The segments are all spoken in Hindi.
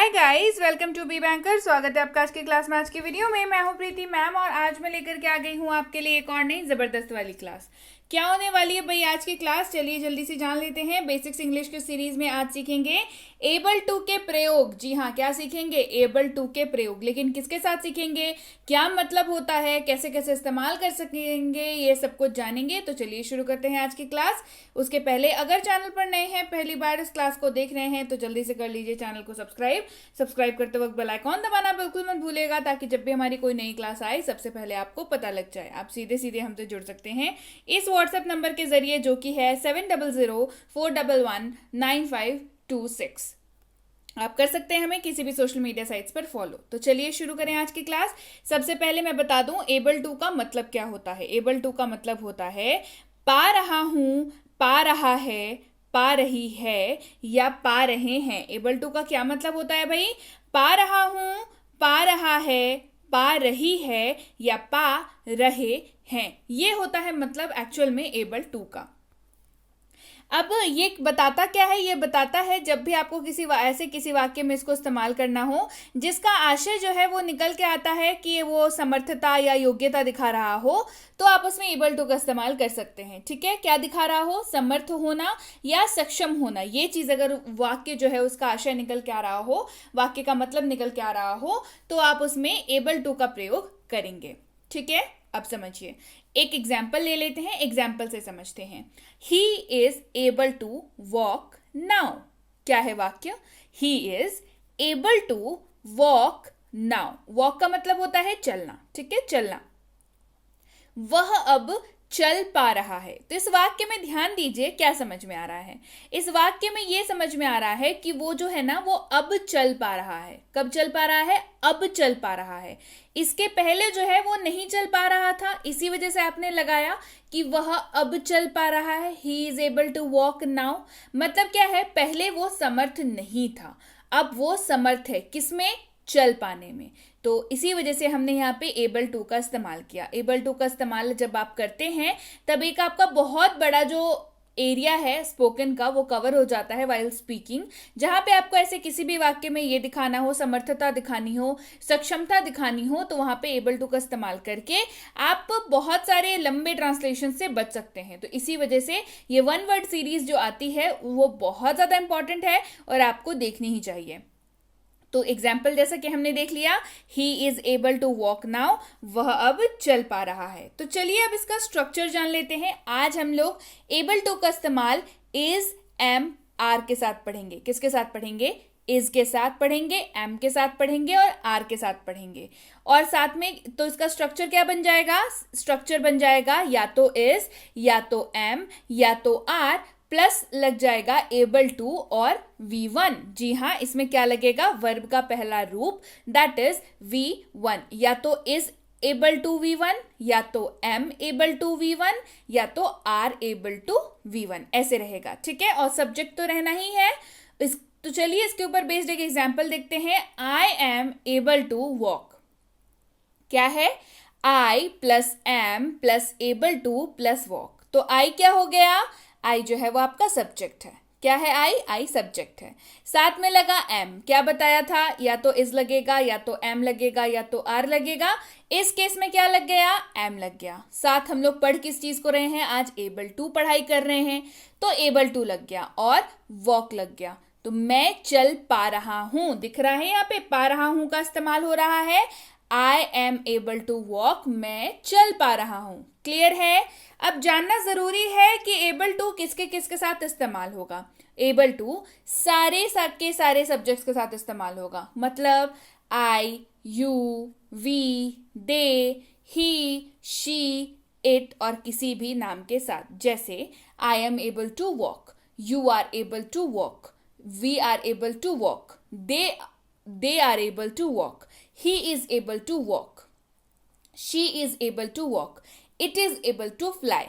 Hi guys, welcome to be banker. स्वागत है आपका आज की क्लास में। आज की वीडियो में मैं हूं प्रीति मैम और आज मैं लेकर के आ गई हूं आपके लिए एक और नई जबरदस्त वाली क्लास। क्या होने वाली है भाई आज की क्लास, चलिए जल्दी से जान लेते हैं। बेसिक्स इंग्लिश की सीरीज में आज सीखेंगे एबल टू के प्रयोग। जी हाँ, क्या सीखेंगे? एबल टू के प्रयोग। लेकिन किसके साथ सीखेंगे, क्या मतलब होता है, कैसे कैसे इस्तेमाल कर सकेंगे, ये सब कुछ जानेंगे। तो चलिए शुरू करते हैं आज की क्लास। उसके पहले अगर चैनल पर नए हैं, पहली बार इस क्लास को देख रहे हैं, तो जल्दी से कर लीजिए चैनल को सब्सक्राइब करते वक्त बेल आइकॉन दबाना बिल्कुल मत भूलिएगा, ताकि जब भी हमारी कोई नई क्लास आए सबसे पहले आपको पता लग जाए। आप सीधे सीधे हमसे जुड़ सकते हैं इस व्हाट्सएप नंबर के जरिए, जो कि है 7004119526। आप कर सकते हैं हमें किसी भी सोशल मीडिया साइट्स पर फॉलो। तो चलिए शुरू करें आज की क्लास। सबसे पहले मैं बता दूं एबल टू का मतलब क्या होता है। एबल टू का मतलब होता है पा रहा हूं, पा रहा है, पा रही है या पा रहे हैं। एबल टू का क्या मतलब होता है भाई? पा रहा हूं, पा रहा है, पा रही है या पा रहे हैं। ये होता है मतलब एक्चुअल में एबल टू का। अब ये बताता क्या है? ये बताता है जब भी आपको किसी वाक्य में इसको इस्तेमाल करना हो जिसका आशय जो है वो निकल के आता है कि वो समर्थता या योग्यता दिखा रहा हो, तो आप उसमें एबल टू का इस्तेमाल कर सकते हैं। ठीक है, क्या दिखा रहा हो? समर्थ होना या सक्षम होना। ये चीज अगर वाक्य जो है उसका आशय निकल के आ रहा हो, वाक्य का मतलब निकल के आ रहा हो, तो आप उसमें एबल टू का प्रयोग करेंगे। ठीक है, अब समझिए। एक एग्जाम्पल ले लेते हैं, एग्जाम्पल से समझते हैं। He is able to walk now. क्या है वाक्य? He is able to walk now. Walk का मतलब होता है चलना। ठीक है, चलना। वह अब चल पा रहा है। तो इस वाक्य में ध्यान दीजिए, क्या समझ में आ रहा है? इस वाक्य में यह समझ में आ रहा है कि वो जो है ना, वो अब चल पा रहा है। कब चल पा रहा है? अब चल पा रहा है। इसके पहले जो है वो नहीं चल पा रहा था, इसी वजह से आपने लगाया कि वह अब चल पा रहा है। He is able to walk now. मतलब क्या है? पहले वो समर्थ नहीं था, अब वो समर्थ है। किसमें? चल पाने में। तो इसी वजह से हमने यहाँ पे एबल टू का इस्तेमाल किया। एबल टू का इस्तेमाल जब आप करते हैं तब एक आपका बहुत बड़ा जो एरिया है स्पोकन का, वो कवर हो जाता है वाइल स्पीकिंग। जहां पे आपको ऐसे किसी भी वाक्य में ये दिखाना हो, समर्थता दिखानी हो, सक्षमता दिखानी हो, तो वहां पे एबल टू का इस्तेमाल करके आप बहुत सारे लंबे ट्रांसलेशन से बच सकते हैं। तो इसी वजह से ये वन वर्ड सीरीज जो आती है वो बहुत ज्यादा इंपॉर्टेंट है और आपको देखनी ही चाहिए। तो एग्जाम्पल जैसा कि हमने देख लिया, he is able to walk now, वह अब चल पा रहा है। तो चलिए अब इसका स्ट्रक्चर जान लेते हैं। आज हम लोग एबल टू का इस्तेमाल इज, एम, आर के साथ पढ़ेंगे। किसके साथ पढ़ेंगे? इज के साथ पढ़ेंगे, एम के साथ पढ़ेंगे और आर के साथ पढ़ेंगे। और साथ में तो इसका स्ट्रक्चर क्या बन जाएगा? स्ट्रक्चर बन जाएगा या तो इज, या तो एम, या तो आर, प्लस लग जाएगा एबल टू और V1। जी हाँ, इसमें क्या लगेगा? वर्ब का पहला रूप, दैट इज V1। या तो इज एबल टू V1, या तो M एबल टू V1, या तो R एबल टू V1, ऐसे रहेगा। ठीक है, और सब्जेक्ट तो रहना ही है। तो चलिए इसके ऊपर बेस्ड एक एग्जाम्पल देखते हैं। I am able to walk. क्या है? I plus am plus able to plus walk. तो I क्या हो गया? आई जो है वो आपका सब्जेक्ट है। क्या है? आई सब्जेक्ट है। साथ में लगा एम। क्या बताया था? या तो इज लगेगा, या तो एम लगेगा, या तो आर लगेगा। इस केस में क्या लग गया? एम लग गया। साथ हम लोग पढ़ किस चीज को रहे हैं? आज एबल टू पढ़ाई कर रहे हैं, तो एबल टू लग गया और वॉक लग गया। तो मैं चल पा रहा हूं, दिख रहा है यहाँ पे पा रहा हूं का इस्तेमाल हो रहा है। I am able to walk, मैं चल पा रहा हूं। क्लियर है? अब जानना जरूरी है कि एबल टू किसके किसके साथ इस्तेमाल होगा। एबल टू सारे के सारे सब्जेक्ट्स के साथ इस्तेमाल होगा। मतलब I, you, we, they, he, she, it और किसी भी नाम के साथ। जैसे I am able to walk, you are able to walk, we are able to walk, they are able to walk, he is able to walk, she is able to walk, it is able to fly।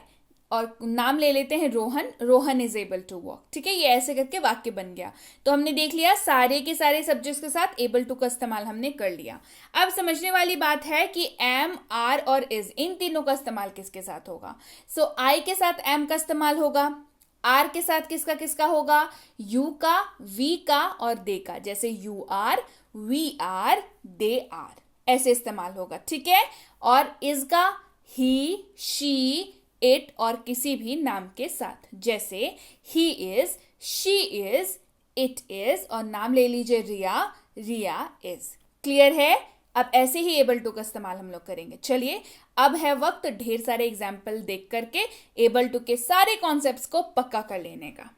और नाम ले लेते हैं Rohan, Rohan is able to walk. ठीक है, ये ऐसे करके वाक्य बन गया। तो हमने देख लिया सारे के सारे सब्जेक्ट्स के साथ एबल टू का इस्तेमाल हमने कर लिया। अब समझने वाली बात है कि एम, आर और इज, इन तीनों का इस्तेमाल किसके साथ होगा। सो आई के साथ एम का इस्तेमाल होगा, आर के साथ किसका किसका होगा, यू का, वी का और दे का, जैसे you are, we are, they are, ऐसे इस्तेमाल होगा, ठीक है। और इज का ही, शी, इट और किसी भी नाम के साथ, जैसे he is, she is, it is और नाम ले लीजिए रिया, रिया इज। क्लियर है। अब ऐसे ही एबल टू का इस्तेमाल हम लोग करेंगे। चलिए अब है वक्त ढेर सारे एग्जाम्पल देख करके एबल टू के सारे कॉन्सेप्ट्स को पक्का कर लेने का।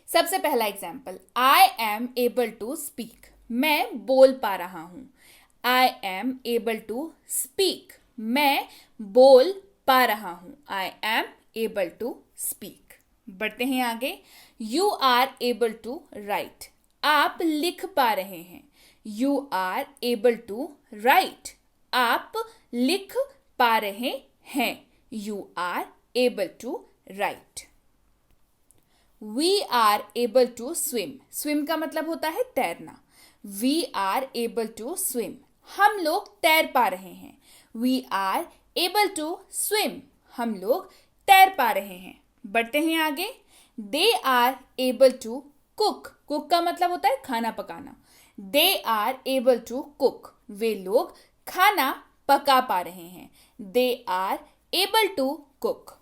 सबसे पहला example, I am able to speak, मैं बोल पा रहा हूं। I am able to speak, मैं बोल पा रहा हूं। I am able to speak. बढ़ते हैं आगे। You are able to write, आप लिख पा रहे हैं। You are able to write, आप लिख पा रहे हैं। You are able to write. We are able to swim, swim का मतलब होता है तैरना। We are able to swim, हम लोग तैर पा रहे हैं। We are able to swim, हम लोग तैर पा रहे हैं। बढ़ते हैं आगे। They are able to cook, cook का मतलब होता है खाना पकाना। They are able to cook, वे लोग खाना पका पा रहे हैं। They are able to cook.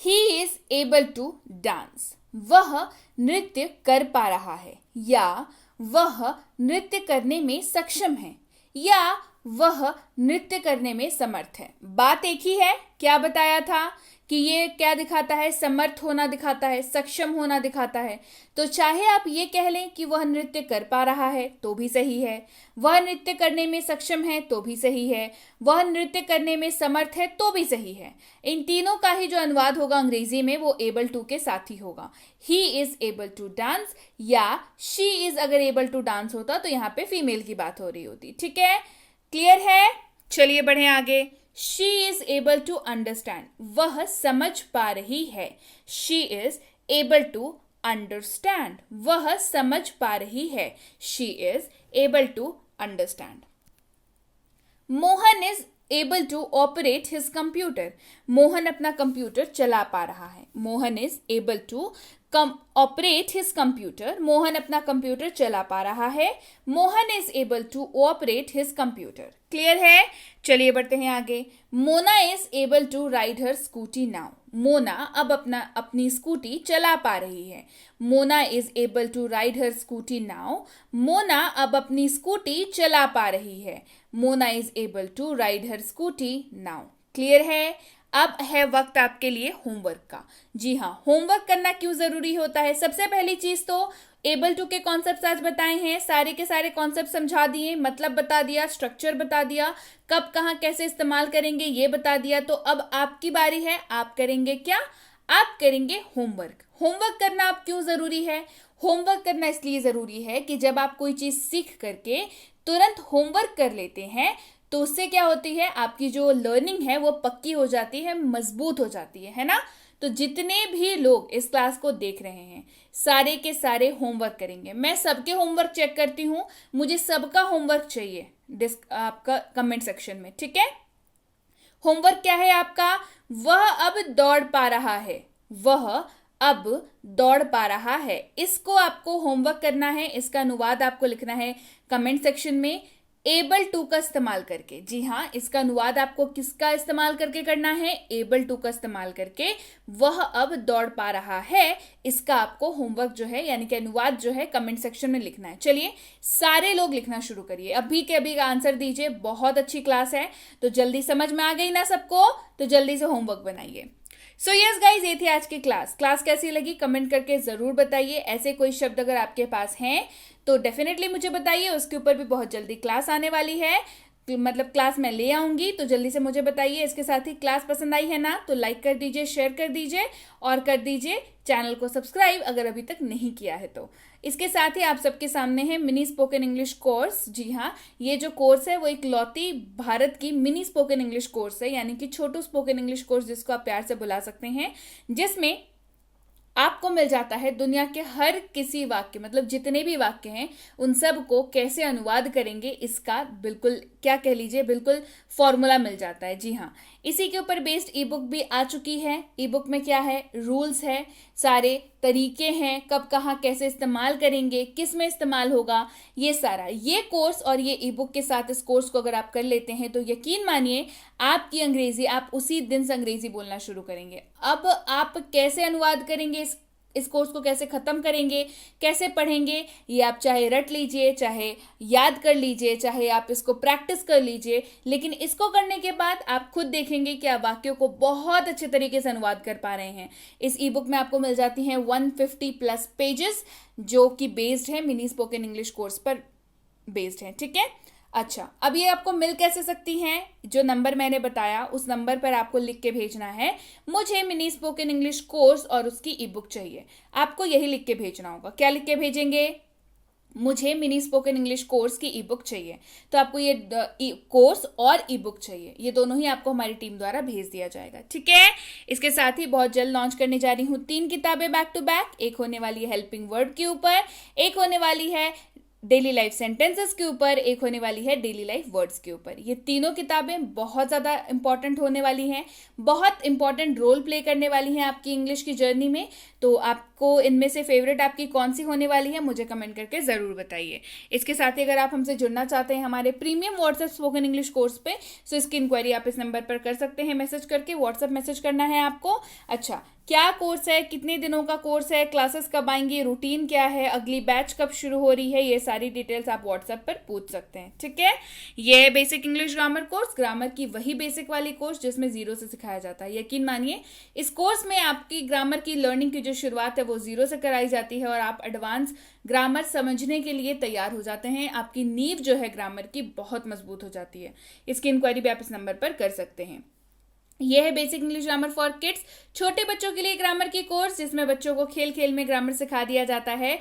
He is able to dance, वह नृत्य कर पा रहा है, या वह नृत्य करने में सक्षम है, या वह नृत्य करने में समर्थ है। बात एक ही है। क्या बताया था कि ये क्या दिखाता है, समर्थ होना दिखाता है, सक्षम होना दिखाता है। तो चाहे आप ये कह लें कि वह नृत्य कर पा रहा है तो भी सही है, वह नृत्य करने में सक्षम है तो भी सही है, वह नृत्य करने में समर्थ है तो भी सही है। इन तीनों का ही जो अनुवाद होगा अंग्रेजी में वो एबल टू के साथ ही होगा। He is able to dance या शी इज अगर एबल टू डांस होता तो यहाँ पे फीमेल की बात हो रही होती। ठीक है, क्लियर है। चलिए बढ़े आगे। She is able to understand, वह समझ पा रही है। She is able to understand, वह समझ पा रही है। She is able to understand. Mohan is able to operate his computer, Mohan अपना कंप्यूटर चला पा रहा है। Mohan is able to operate his computer, Mohan अपना कंप्यूटर चला पा रहा है। Mohan is able to operate his computer. Clear है। चलिए बढ़ते हैं आगे। Mona is able to ride her scooty now, Mona अब अपनी स्कूटी चला पा रही है। Mona is able to ride her scooty now, Mona अब अपनी स्कूटी चला पा रही है। Mona is able to ride her scooty now. Clear है। अब है वक्त आपके लिए होमवर्क का। जी हाँ, होमवर्क करना क्यों जरूरी होता है। सबसे पहली चीज तो एबल टू के कॉन्सेप्ट आज बताए हैं, सारे के सारे कॉन्सेप्ट समझा दिए, मतलब बता दिया, स्ट्रक्चर बता दिया, कब कहाँ कैसे इस्तेमाल करेंगे ये बता दिया। तो अब आपकी बारी है, आप करेंगे क्या, आप करेंगे होमवर्क। होमवर्क करना अब क्यों जरूरी है। होमवर्क करना इसलिए जरूरी है कि जब आप कोई चीज सीख करके तुरंत होमवर्क कर लेते हैं तो उससे क्या होती है, आपकी जो लर्निंग है वो पक्की हो जाती है, मजबूत हो जाती है ना। तो जितने भी लोग इस क्लास को देख रहे हैं सारे के सारे होमवर्क करेंगे। मैं सबके होमवर्क चेक करती हूँ, मुझे सबका होमवर्क चाहिए आपका कमेंट सेक्शन में। ठीक है, होमवर्क क्या है आपका, वह अब दौड़ पा रहा है, वह अब दौड़ पा रहा है। इसको आपको होमवर्क करना है, इसका अनुवाद आपको लिखना है कमेंट सेक्शन में एबल टू का इस्तेमाल करके। जी हाँ, इसका अनुवाद आपको किसका इस्तेमाल करके करना है, एबल टू का इस्तेमाल करके। वह अब दौड़ पा रहा है, इसका आपको होमवर्क जो है यानी कि अनुवाद जो है कमेंट सेक्शन में लिखना है। चलिए सारे लोग लिखना शुरू करिए, अभी के अभी आंसर दीजिए। बहुत अच्छी क्लास है, तो जल्दी समझ में आ गई ना सबको, तो जल्दी से होमवर्क बनाइए। सो यस गाइज, ये थी आज की क्लास कैसी लगी कमेंट करके जरूर बताइए। ऐसे कोई शब्द अगर आपके पास हैं तो डेफिनेटली मुझे बताइए, उसके ऊपर भी बहुत जल्दी क्लास आने वाली है, मतलब क्लास मैं ले आऊंगी, तो जल्दी से मुझे बताइए। इसके साथ ही क्लास पसंद आई है ना तो लाइक कर दीजिए, शेयर कर दीजिए और कर दीजिए चैनल को सब्सक्राइब अगर अभी तक नहीं किया है तो। इसके साथ ही आप सबके सामने है मिनी स्पोकन इंग्लिश कोर्स। जी हाँ, ये जो कोर्स है वो इकलौती भारत की मिनी स्पोकन इंग्लिश कोर्स है, यानी कि छोटू स्पोकन इंग्लिश कोर्स जिसको आप प्यार से बुला सकते हैं, जिसमें आपको मिल जाता है दुनिया के हर किसी वाक्य, मतलब जितने भी वाक्य हैं उन सब को कैसे अनुवाद करेंगे इसका बिल्कुल क्या कह लीजिए बिल्कुल फॉर्मूला मिल जाता है। जी हाँ, इसी के ऊपर बेस्ड ई बुक भी आ चुकी है। ई बुक में क्या है, रूल्स है, सारे तरीके हैं, कब कहाँ कैसे इस्तेमाल करेंगे, किस में इस्तेमाल होगा, ये सारा। ये कोर्स और ये ई बुक के साथ इस कोर्स को अगर आप कर लेते हैं तो यकीन मानिए आपकी अंग्रेजी, आप उसी दिन से अंग्रेजी बोलना शुरू करेंगे। अब आप कैसे अनुवाद करेंगे, इस कोर्स को कैसे खत्म करेंगे, कैसे पढ़ेंगे, ये आप चाहे रट लीजिए, चाहे याद कर लीजिए, चाहे आप इसको प्रैक्टिस कर लीजिए, लेकिन इसको करने के बाद आप खुद देखेंगे कि आप वाक्यों को बहुत अच्छे तरीके से अनुवाद कर पा रहे हैं। इस ई बुक में आपको मिल जाती हैं 150 प्लस पेजेस जो कि बेस्ड है मिनी स्पोकन इंग्लिश कोर्स पर बेस्ड है। ठीक है, अच्छा, अब ये आपको मिल कैसे सकती हैं, जो नंबर मैंने बताया उस नंबर पर आपको लिख के भेजना है मुझे मिनी स्पोकन इंग्लिश कोर्स और उसकी ई बुक चाहिए। आपको यही लिख के भेजना होगा। क्या लिख के भेजेंगे, मुझे मिनी स्पोकन इंग्लिश कोर्स की ई बुक चाहिए। तो आपको ये कोर्स और ई बुक चाहिए, ये दोनों ही आपको हमारी टीम द्वारा भेज दिया जाएगा। ठीक है, इसके साथ ही बहुत जल्द लॉन्च करने जा रही हूँ 3 किताबें बैक टू बैक। एक होने वाली है हेल्पिंग वर्ड के ऊपर, एक होने वाली है डेली लाइफ सेंटेंसेस के ऊपर, एक होने वाली है डेली लाइफ वर्ड्स के ऊपर। ये तीनों किताबें बहुत ज़्यादा इंपॉर्टेंट होने वाली हैं, बहुत इंपॉर्टेंट रोल प्ले करने वाली हैं आपकी इंग्लिश की जर्नी में। तो आपको इनमें से फेवरेट आपकी कौन सी होने वाली है मुझे कमेंट करके ज़रूर बताइए। इसके साथ ही अगर आप हमसे जुड़ना चाहते हैं हमारे premium WhatsApp spoken English course पे, तो इसकी इंक्वायरी आप इस नंबर पर कर सकते हैं मैसेज करके। व्हाट्सएप मैसेज करना है आपको। अच्छा, क्या कोर्स है, कितने दिनों का कोर्स है, क्लासेस कब आएंगी, रूटीन क्या है, अगली बैच कब शुरू हो रही है, ये सारी डिटेल्स आप व्हाट्सएप पर पूछ सकते हैं। ठीक है, ये है basic English grammar course, grammar की वही बेसिक वाली कोर्स जिसमें 0 से सिखाया जाता है। यकीन मानिए इस कोर्स में आपकी ग्रामर की लर्निंग की जो शुरुआत है वो 0 से कराई जाती है और आप एडवांस ग्रामर समझने के लिए तैयार हो जाते हैं। आपकी नींव जो है ग्रामर की बहुत मजबूत हो जाती है। इसकी इंक्वायरी भी आप इस नंबर पर कर सकते हैं। यह है basic English grammar for kids, छोटे बच्चों के लिए ग्रामर की कोर्स जिसमें बच्चों को खेल खेल में ग्रामर सिखा दिया जाता है।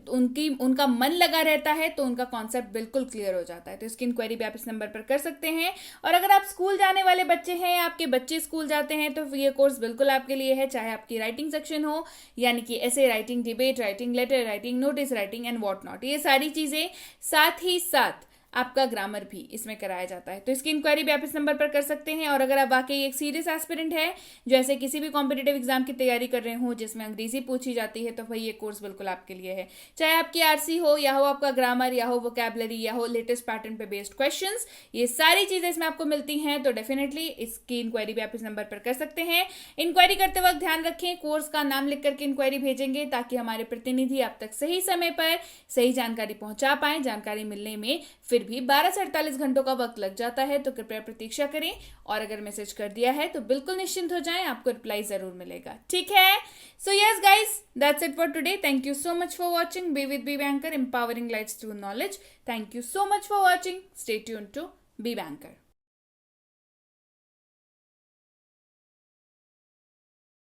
उनका मन लगा रहता है तो उनका कॉन्सेप्ट बिल्कुल क्लियर हो जाता है। तो इसकी इंक्वायरी भी आप इस नंबर पर कर सकते हैं। और अगर आप स्कूल जाने वाले बच्चे हैं, आपके बच्चे स्कूल जाते हैं, तो ये कोर्स बिल्कुल आपके लिए है। चाहे आपकी राइटिंग सेक्शन हो, यानी कि ऐसे writing, debate writing, letter writing, notice writing and what not, ये सारी चीजें, साथ ही साथ आपका ग्रामर भी इसमें कराया जाता है। तो इसकी इंक्वायरी भी आप इस नंबर पर कर सकते हैं। और अगर आप वाकई एक सीरियस एस्पिरेंट है जो ऐसे किसी भी कॉम्पिटेटिव एग्जाम की तैयारी कर रहे हो जिसमें अंग्रेजी पूछी जाती है, तो भाई ये कोर्स बिल्कुल आपके लिए है। चाहे आपकी आरसी हो, या हो आपका ग्रामर, या हो वोकैबुलरी, या हो लेटेस्ट पैटर्न पे बेस्ड क्वेश्चंस, ये सारी चीजें इसमें आपको मिलती हैं। तो डेफिनेटली इसकी इंक्वायरी भी आप इस नंबर पर कर सकते हैं। इंक्वायरी करते वक्त ध्यान रखें कोर्स का नाम लिख करके इंक्वायरी भेजेंगे ताकि हमारे प्रतिनिधि आप तक सही समय पर सही जानकारी पहुंचा पाए। जानकारी मिलने में फिर भी 12 से 48 घंटों का वक्त लग जाता है, तो कृपया प्रतीक्षा करें। और अगर मैसेज कर दिया है तो बिल्कुल निश्चिंत हो जाएं, आपको रिप्लाई जरूर मिलेगा। ठीक है, so yes guys, that's it for today. Thank you so much for watching be with be banker, empowering lifes through knowledge. Thank you so much for watching, stay tuned to be banker.